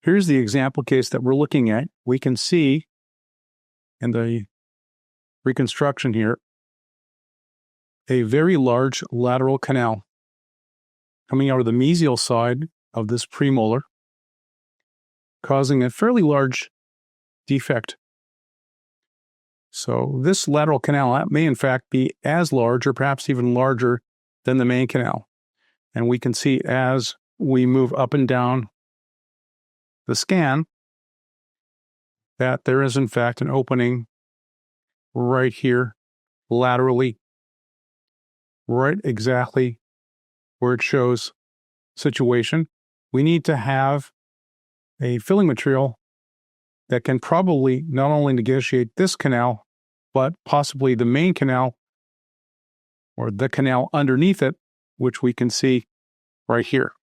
Here's the example case that we're looking at. We can see in the reconstruction here a very large lateral canal coming out of the mesial side of this premolar, causing a fairly large defect. So this lateral canal may in fact be as large or perhaps even larger than the main canal. And we can see as we move up and down the scan that there is in fact an opening right here laterally, right exactly where it shows situation. We need to have a filling material that can probably not only negotiate this canal, but possibly the main canal or the canal underneath it, which we can see right here.